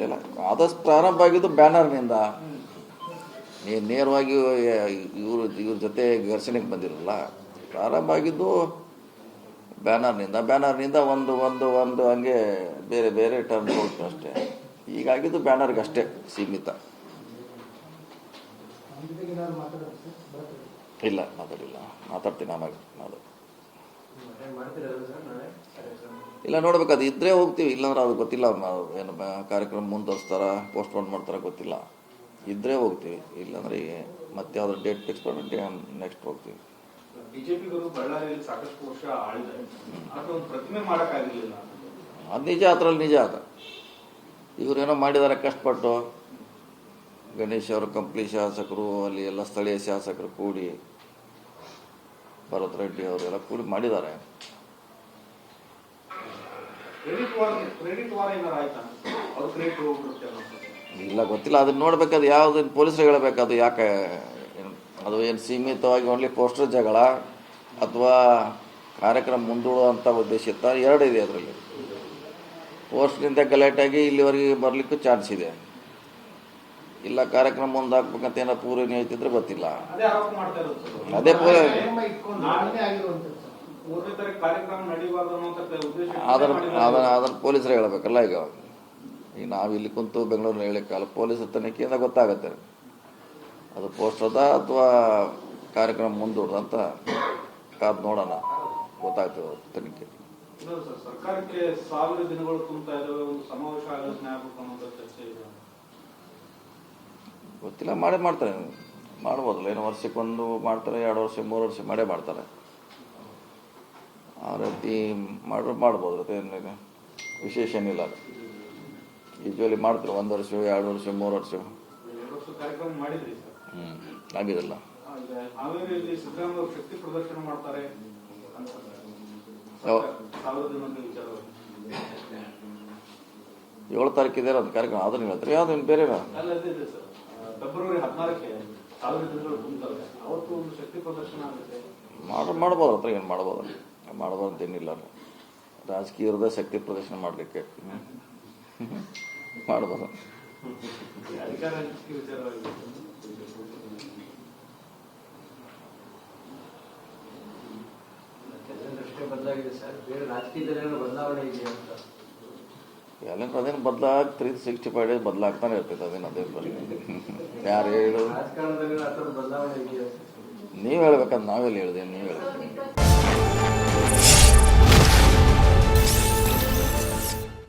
ಇಲ್ಲ, ಆದಷ್ಟು ಪ್ರಾರಂಭ ಆಗಿದ್ದು ಬ್ಯಾನರ್ನಿಂದ. ನೇರವಾಗಿ ಇವ್ರ ಜೊತೆ ಘರ್ಷಣೆಗೆ ಬಂದಿರಲ್ಲ. ಪ್ರಾರಂಭ ಆಗಿದ್ದು ಬ್ಯಾನರ್ನಿಂದ ಒಂದು ಒಂದು ಒಂದು ಹಂಗೆ ಬೇರೆ ಬೇರೆ ಟರ್ನ್ ಹೋಗ್ತು ಅಷ್ಟೇ. ಈಗಾಗಿದ್ದು ಬ್ಯಾನರ್ಗೆ ಅಷ್ಟೇ ಸೀಮಿತ. ಇಲ್ಲ, ಮಾತಾಡ್ತೀನಿ ಆಮೇಲೆ. ಇಲ್ಲ, ನೋಡ್ಬೇಕು. ಅದು ಇದ್ರೆ ಹೋಗ್ತೀವಿ, ಇಲ್ಲಾಂದ್ರೆ ಅದು ಗೊತ್ತಿಲ್ಲ. ಏನು ಕಾರ್ಯಕ್ರಮ ಮುಂದುವರಿಸ್ತಾರ, ಪೋಸ್ಟ್ಪೋನ್ ಮಾಡ್ತಾರ ಗೊತ್ತಿಲ್ಲ. ಇದ್ರೆ ಹೋಗ್ತೀವಿ, ಇಲ್ಲಾಂದ್ರೆ ಮತ್ತೆ ಯಾವ್ದು ಡೇಟ್ ಫಿಕ್ಸ್ ಮಾಡಿ ನೆಕ್ಸ್ಟ್ ಹೋಗ್ತೀವಿ. ಬಿಜೆಪಿಗರು ಬಳ್ಳಾರಿಯಲ್ಲಿ ಸಾಕಷ್ಟು ವರ್ಷ ಆಳಿದ್ದಾರೆ, ಒಂದು ಪ್ರತಿಮೆ ಮಾಡೋಕ್ಕಾಗಲಿಲ್ಲ. ಅದು ನಿಜ, ಅದರಲ್ಲಿ ನಿಜ. ಅದ ಇವರೇನೋ ಮಾಡಿದ್ದಾರೆ ಕಷ್ಟಪಟ್ಟು. ಗಣೇಶ್ ಅವರು ಕಂಪ್ಲಿ ಶಾಸಕರು, ಅಲ್ಲಿ ಎಲ್ಲ ಸ್ಥಳೀಯ ಶಾಸಕರು ಕೂಡಿ, ಭರತ್ ರೆಡ್ಡಿ ಅವರೆಲ್ಲ ಕೂಡಿ ಮಾಡಿದ್ದಾರೆ. ಇಲ್ಲ, ಗೊತ್ತಿಲ್ಲ. ಅದನ್ನ ನೋಡ್ಬೇಕಾದ್ರೆ ಯಾವ್ದು ಪೊಲೀಸರು ಹೇಳಬೇಕು. ಅದು ಯಾಕೆ, ಅದು ಏನು ಸೀಮಿತವಾಗಿ ಓನ್ಲಿ ಪೋಸ್ಟರ್ ಜಗಳ ಅಥವಾ ಕಾರ್ಯಕ್ರಮ ಮುಂದೂಡುವಂಥ ಉದ್ದೇಶ ಇತ್ತ? ಎರಡು ಇದೆ ಅದರಲ್ಲಿ. ಪೋಸ್ಟ್ನಿಂದ ಗಲಾಟೆಯಾಗಿ ಇಲ್ಲಿವರೆಗೆ ಬರಲಿಕ್ಕೂ ಚಾನ್ಸ್ ಇದೆ. ಇಲ್ಲ ಕಾರ್ಯಕ್ರಮ ಮುಂದೆ ಹಾಕ್ಬೇಕಂತ ಏನೋ ಪೂರ್ವ ಹೇಳ್ತಿದ್ರೆ ಗೊತ್ತಿಲ್ಲ. ಅದೇ ಅದನ್ನು ಪೊಲೀಸರು ಹೇಳಬೇಕಲ್ಲ. ಈಗ ನಾವಿಲ್ಲಿ ಕುಂತು ಬೆಂಗಳೂರಿನ ಹೇಳಿಕ್ಕಲ್ಲ, ಪೊಲೀಸರ ತನಿಖೆಯಿಂದ ಗೊತ್ತಾಗತ್ತೆ ಅದು ಪೋಸ್ಟರ್ದ ಅಥವಾ ಕಾರ್ಯಕ್ರಮ ಮುಂದೂಡ್ದಂತ. ಕಾದು ನೋಡೋಣ, ಗೊತ್ತಾಗ್ತದೆ ತನಿಖೆ. ಸರ್ಕಾರಕ್ಕೆ 1000 ದಿನಗಳು ತುಂಬ್ತಾ ಇದ್ದಾವೆ, ಒಂದು ಸಮಾವೇಶ ಆಲೋಚನೆ ಆಗಬೇಕು ಅನ್ನೋ ಚರ್ಚೆ ಇದೆ. ಗೊತ್ತಿಲ್ಲ, ಮಾಡ್ತಾರೆ. ಮಾಡ್ಬೋದಲ್ಲ, ಏನು ವರ್ಷಕ್ಕೊಂದು ಮಾಡ್ತಾರೆ, 2 ವರ್ಷ 3 ವರ್ಷ ಮಾಡ್ತಾರೆ. ಆ ರೀತಿ ಮಾಡ್ಬೋದು. ಏನು ವಿಶೇಷ ಏನಿಲ್ಲ. ಯೂಶ್ವಲಿ ಮಾಡ್ತಾರೆ 1 ವರ್ಷ 2 ವರ್ಷ 3 ವರ್ಷ. ಕಾರ್ಯಕ್ರಮ ಮಾಡಿದ್ರಿ ಆಗಿರಲ್ಲ. ಹಾವೇರಿಯಲ್ಲಿ ಸಿದ್ದರಾಮಯ್ಯ ಶಕ್ತಿ ಪ್ರದರ್ಶನ ಮಾಡ್ತಾರೆ. 7 ತಾರೀಕಿದೆ ಒಂದು ಕಾರ್ಯಕ್ರಮ. ಅದನ್ನ ಹೇಳ್ತಾರೆ, ಯಾವ್ದು ಬೇರೆ ಫೆಬ್ರವರಿ 14ಕ್ಕೆ 1000 ದಿನಗಳು ತುಂಬುತ್ತವೆ. ಅವತ್ತು ಒಂದು ಶಕ್ತಿ ಪ್ರದರ್ಶನ ಆಗುತ್ತೆ. ಮಾಡ್ಬೋದು. ಹತ್ರ ಏನು ಮಾಡ್ಬೋದು ಅಂತೇನಿಲ್ಲ. ರಾಜಕೀಯದ ಶಕ್ತಿ ಪ್ರದರ್ಶನ ಮಾಡಲಿಕ್ಕೆ ಮಾಡ್ಬೋದು. ಅಧಿಕಾರ ವಿಚಾರವಾಗಿ ಬದಲಾಗಿದೆ ಸರ್. ಬೇರೆ ರಾಜಕೀಯದಲ್ಲಿ ಬದಲಾವಣೆ ಇದೆಯಾ ಅಂತ? ಅದೇನು ಬದಲಾಗ 365 ಡೇಸ್ ಬದಲಾಗ್ತಾನೆ ಇರ್ತೈತೆ. ಅದೇ ಯಾರು ಹೇಳು, ರಾಜಕಾರಣದಲ್ಲಿ ಬದಲಾವಣೆ ಇದೆಯಾ? ನೀವು ಹೇಳ್ಬೇಕಂತ ನಾವೆಲ್ಲ ಹೇಳಿದೆ, ನೀವು ಹೇಳಿ.